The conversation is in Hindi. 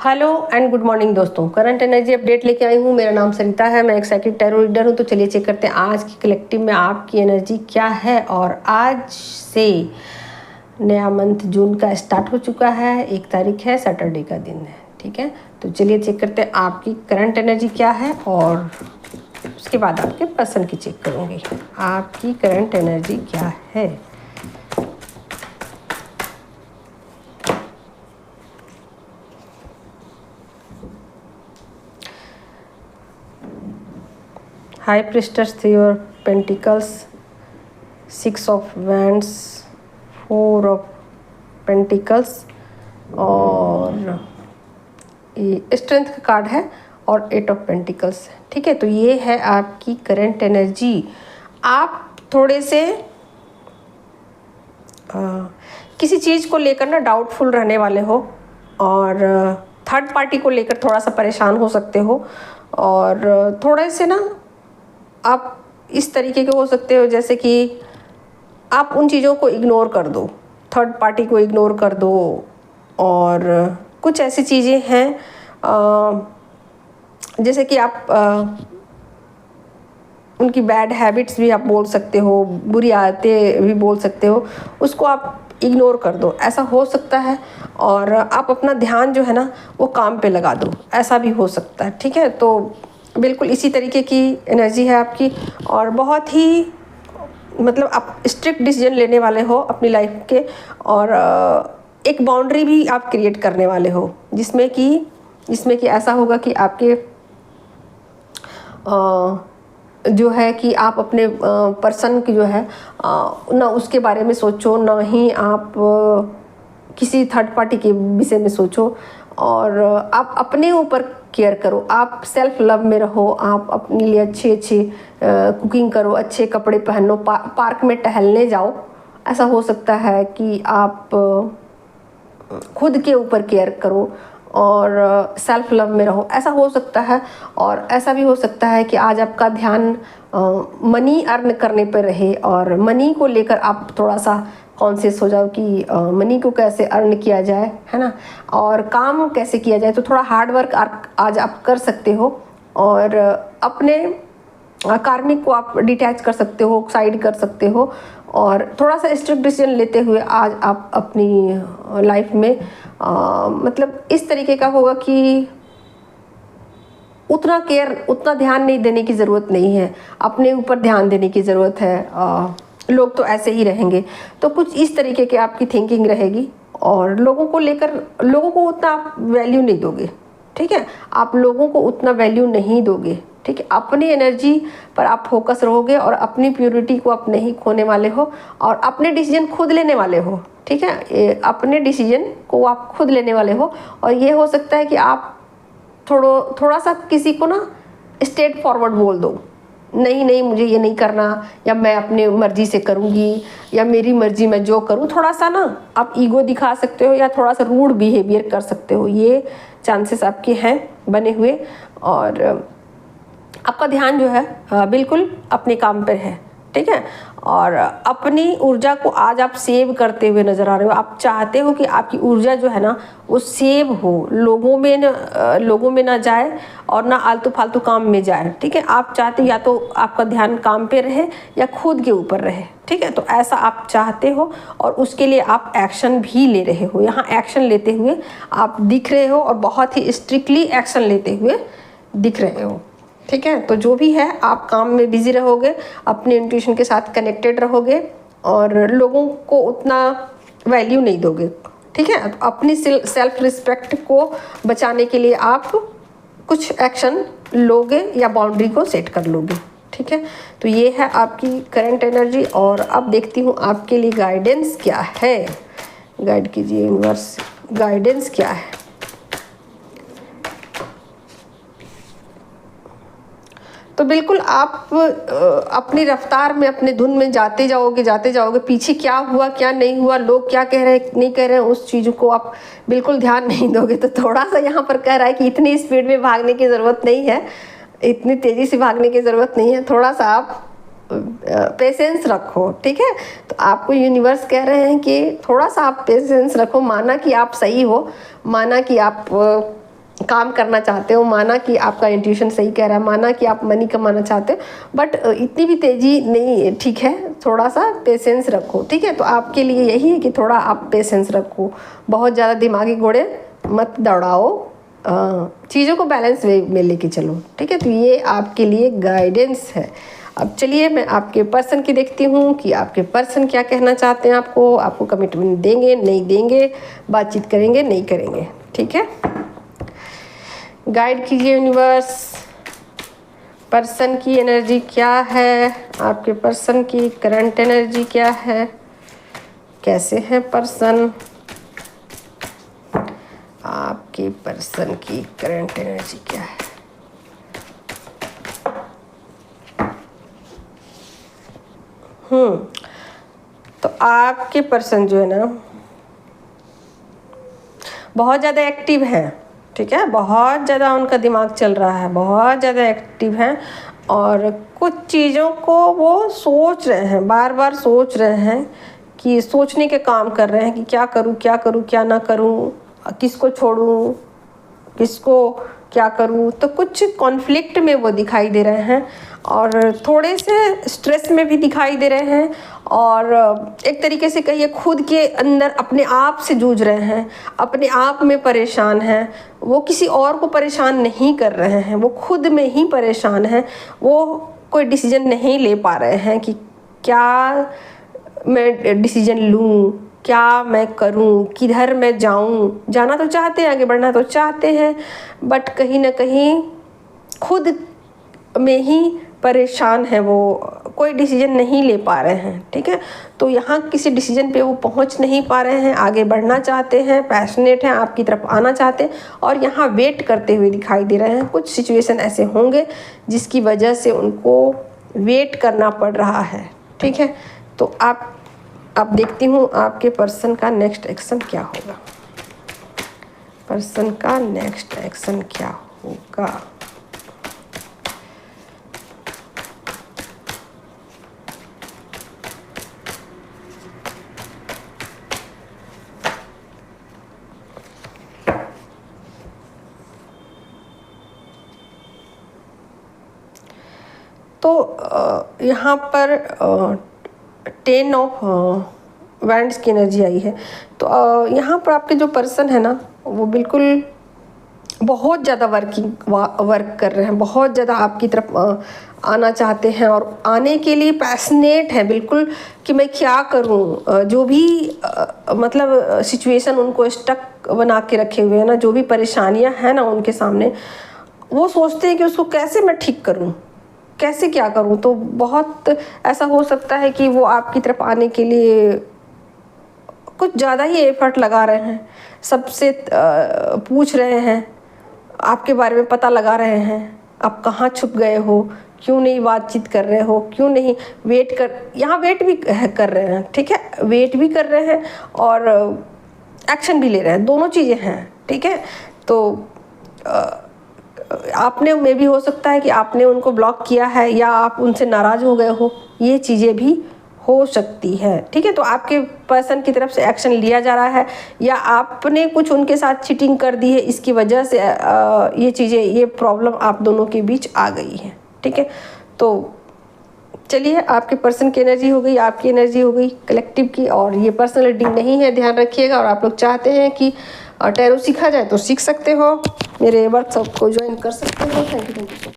हेलो एंड गुड मॉर्निंग दोस्तों, करंट एनर्जी अपडेट लेके आई हूँ। मेरा नाम सरिता है, मैं एक साइकिक टैरो रीडर हूँ। तो चलिए चेक करते हैं आज की कलेक्टिव में आपकी एनर्जी क्या है। और आज से नया मंथ जून का स्टार्ट हो चुका है। 1 तारीख है, सैटरडे का दिन है। ठीक है, तो चलिए चेक करते हैं आपकी करंट एनर्जी क्या है और उसके बाद आपके पर्सन की चेक करूँगी। आपकी करंट एनर्जी क्या है। High priestess, 3 of pentacles, 6 of wands, 4 of pentacles और ये स्ट्रेंथ का कार्ड है और 8 ऑफ पेंटिकल्स। ठीक है, तो ये है आपकी करंट एनर्जी। आप थोड़े से किसी चीज़ को लेकर ना डाउटफुल रहने वाले हो और थर्ड पार्टी को लेकर थोड़ा सा परेशान हो सकते हो। और थोड़े से ना आप इस तरीके के हो सकते हो जैसे कि आप उन चीज़ों को इग्नोर कर दो, थर्ड पार्टी को इग्नोर कर दो। और कुछ ऐसी चीज़ें हैं जैसे कि आप उनकी बैड हैबिट्स भी आप बोल सकते हो, बुरी आदतें भी बोल सकते हो, उसको आप इग्नोर कर दो, ऐसा हो सकता है। और आप अपना ध्यान जो है ना वो काम पे लगा दो, ऐसा भी हो सकता है। ठीक है, तो बिल्कुल इसी तरीके की एनर्जी है आपकी। और बहुत ही मतलब आप स्ट्रिक्ट डिसीजन लेने वाले हो अपनी लाइफ के। और एक बाउंड्री भी आप क्रिएट करने वाले हो जिसमें कि ऐसा होगा कि आपके जो है कि आप अपने पर्सन की जो है ना उसके बारे में सोचो, ना ही आप किसी थर्ड पार्टी के विषय में सोचो। और आप अपने ऊपर केयर करो, आप सेल्फ लव में रहो। आप अपने लिए अच्छे कुकिंग करो, अच्छे कपड़े पहनो, पार्क में टहलने जाओ। ऐसा हो सकता है कि आप खुद के ऊपर केयर करो और सेल्फ लव में रहो, ऐसा हो सकता है। और ऐसा भी हो सकता है कि आज आपका ध्यान मनी अर्न करने पर रहे और मनी को लेकर आप थोड़ा सा कॉन्शियस हो जाओ कि मनी को कैसे अर्न किया जाए, है ना, और काम कैसे किया जाए। तो थोड़ा हार्ड वर्क आज आप कर सकते हो और अपने कार्मिक को आप डिटैच कर सकते हो, साइड कर सकते हो। और थोड़ा सा स्ट्रिक्ट डिसीजन लेते हुए आज आप अपनी लाइफ में मतलब इस तरीके का होगा कि उतना ध्यान नहीं देने की ज़रूरत नहीं है, अपने ऊपर ध्यान देने की ज़रूरत है। लोग तो ऐसे ही रहेंगे, तो कुछ इस तरीके की आपकी थिंकिंग रहेगी। और लोगों को उतना आप वैल्यू नहीं दोगे। ठीक है, आप लोगों को उतना वैल्यू नहीं दोगे। ठीक है, अपनी एनर्जी पर आप फोकस रहोगे और अपनी प्योरिटी को आप नहीं खोने वाले हो और अपने डिसीजन खुद लेने वाले हो। ठीक है, अपने डिसीजन को आप खुद लेने वाले हो। और ये हो सकता है कि आप थोड़ा सा किसी को ना स्ट्रेट फॉरवर्ड बोल दो, नहीं मुझे ये नहीं करना, या मैं अपने मर्जी से करूँगी, या मेरी मर्जी मैं जो करूँ। थोड़ा सा ना आप ईगो दिखा सकते हो या थोड़ा सा रूड बिहेवियर कर सकते हो, ये चांसेस आपके हैं बने हुए। और आपका ध्यान जो है बिल्कुल अपने काम पर है। ठीक है, और अपनी ऊर्जा को आज आप सेव करते हुए नज़र आ रहे हो। आप चाहते हो कि आपकी ऊर्जा जो है ना वो सेव हो, लोगों में ना जाए और ना आलतू फालतू काम में जाए। ठीक है, आप चाहते हो या तो आपका ध्यान काम पे रहे या खुद के ऊपर रहे। ठीक है, तो ऐसा आप चाहते हो और उसके लिए आप एक्शन भी ले रहे हो। यहाँ एक्शन लेते हुए आप दिख रहे हो और बहुत ही स्ट्रिक्टली एक्शन लेते हुए दिख रहे हो। ठीक है, तो जो भी है आप काम में बिजी रहोगे, अपने इंट्यूशन के साथ कनेक्टेड रहोगे और लोगों को उतना वैल्यू नहीं दोगे। ठीक है, तो अपनी सेल्फ रिस्पेक्ट को बचाने के लिए आप कुछ एक्शन लोगे या बाउंड्री को सेट कर लोगे। ठीक है, तो ये है आपकी करंट एनर्जी। और अब देखती हूँ आपके लिए गाइडेंस क्या है। गाइड कीजिए यूनिवर्स, गाइडेंस क्या है। तो बिल्कुल आप अपनी रफ्तार में अपने धुन में जाते जाओगे। पीछे क्या हुआ क्या नहीं हुआ, लोग क्या कह रहे हैं नहीं कह रहे हैं, उस चीज़ को आप बिल्कुल ध्यान नहीं दोगे। तो थोड़ा सा यहाँ पर कह रहा है कि इतनी स्पीड में भागने की ज़रूरत नहीं है, इतनी तेज़ी से भागने की ज़रूरत नहीं है। थोड़ा सा आप पेशेंस रखो। ठीक है, तो आपको यूनिवर्स कह रहे हैं कि थोड़ा सा आप पेशेंस रखो। माना कि आप सही हो, माना कि आप काम करना चाहते हो, माना कि आपका इंट्यूशन सही कह रहा है, माना कि आप मनी कमाना चाहते हो, बट इतनी भी तेज़ी नहीं, ठीक है, थोड़ा सा पेशेंस रखो, ठीक है। तो आपके लिए यही है कि थोड़ा आप पेशेंस रखो, बहुत ज़्यादा दिमागी घोड़े मत दौड़ाओ, चीज़ों को बैलेंस वे में लेके चलो, ठीक है। तो ये आपके लिए गाइडेंस है। अब चलिए मैं आपके पर्सन की देखती हूँ कि आपके पर्सन क्या कहना चाहते हैं, आपको कमिटमेंट देंगे नहीं देंगे, बातचीत करेंगे नहीं करेंगे, ठीक है। गाइड कीजिए यूनिवर्स, पर्सन की एनर्जी क्या है, आपके पर्सन की करंट एनर्जी क्या है, कैसे है पर्सन, आपके पर्सन की करंट एनर्जी क्या है। तो आपके पर्सन जो है ना बहुत ज़्यादा एक्टिव है, ठीक है, बहुत ज़्यादा उनका दिमाग चल रहा है, बहुत ज़्यादा एक्टिव है और कुछ चीज़ों को वो सोच रहे हैं, बार बार सोच रहे हैं कि सोचने के काम कर रहे हैं कि क्या करूँ क्या ना करूँ, किसको छोड़ूँ, किसको क्या करूँ। तो कुछ कॉन्फ्लिक्ट में वो दिखाई दे रहे हैं और थोड़े से स्ट्रेस में भी दिखाई दे रहे हैं और एक तरीके से कहिए खुद के अंदर अपने आप से जूझ रहे हैं, अपने आप में परेशान हैं। वो किसी और को परेशान नहीं कर रहे हैं, वो खुद में ही परेशान हैं। वो कोई डिसीजन नहीं ले पा रहे हैं कि क्या मैं डिसीजन लूँ, क्या मैं करूं, किधर मैं जाऊं। जाना तो चाहते हैं, आगे बढ़ना तो चाहते हैं, बट कहीं ना कहीं खुद में ही परेशान है, वो कोई डिसीजन नहीं ले पा रहे हैं, ठीक है। तो यहाँ किसी डिसीजन पे वो पहुँच नहीं पा रहे हैं, आगे बढ़ना चाहते हैं, पैशनेट हैं, आपकी तरफ आना चाहते हैं और यहाँ वेट करते हुए दिखाई दे रहे हैं। कुछ सिचुएशन ऐसे होंगे जिसकी वजह से उनको वेट करना पड़ रहा है, ठीक है। तो अब देखती हूँ आपके पर्सन का नेक्स्ट एक्शन क्या होगा, पर्सन का नेक्स्ट एक्शन क्या होगा। तो यहाँ पर 10 ऑफ वैंड्स की एनर्जी आई है। तो यहाँ पर आपके जो पर्सन है ना वो बिल्कुल बहुत ज़्यादा वर्क कर रहे हैं, बहुत ज़्यादा आपकी तरफ आना चाहते हैं और आने के लिए पैशनेट है बिल्कुल कि मैं क्या करूं। जो भी मतलब सिचुएशन उनको स्टक बना के रखे हुए हैं ना, जो भी परेशानियां हैं ना उनके सामने, वो सोचते हैं कि उसको कैसे मैं ठीक करूं, कैसे क्या करूं। तो बहुत ऐसा हो सकता है कि वो आपकी तरफ आने के लिए कुछ ज़्यादा ही एफर्ट लगा रहे हैं, सबसे पूछ रहे हैं, आपके बारे में पता लगा रहे हैं, आप कहाँ छुप गए हो, क्यों नहीं बातचीत कर रहे हो, क्यों नहीं वेट कर, यहाँ वेट भी कर रहे हैं, ठीक है, वेट भी कर रहे हैं और एक्शन भी ले रहे हैं, दोनों चीज़ें हैं, ठीक है। तो आपने में भी हो सकता है कि आपने उनको ब्लॉक किया है या आप उनसे नाराज़ हो गए हो, ये चीज़ें भी हो सकती है, ठीक है। तो आपके पर्सन की तरफ से एक्शन लिया जा रहा है या आपने कुछ उनके साथ चीटिंग कर दी है, इसकी वजह से ये चीज़ें, ये प्रॉब्लम आप दोनों के बीच आ गई है, ठीक है। तो चलिए, आपके पर्सन की एनर्जी हो गई, आपकी एनर्जी हो गई कलेक्टिव की, और ये पर्सनल रीडिंग नहीं है, ध्यान रखिएगा। और आप लोग चाहते हैं कि टैरो सीखा जाए तो सीख सकते हो, मेरे वर्कशॉप को ज्वाइन कर सकते हो। Thank you.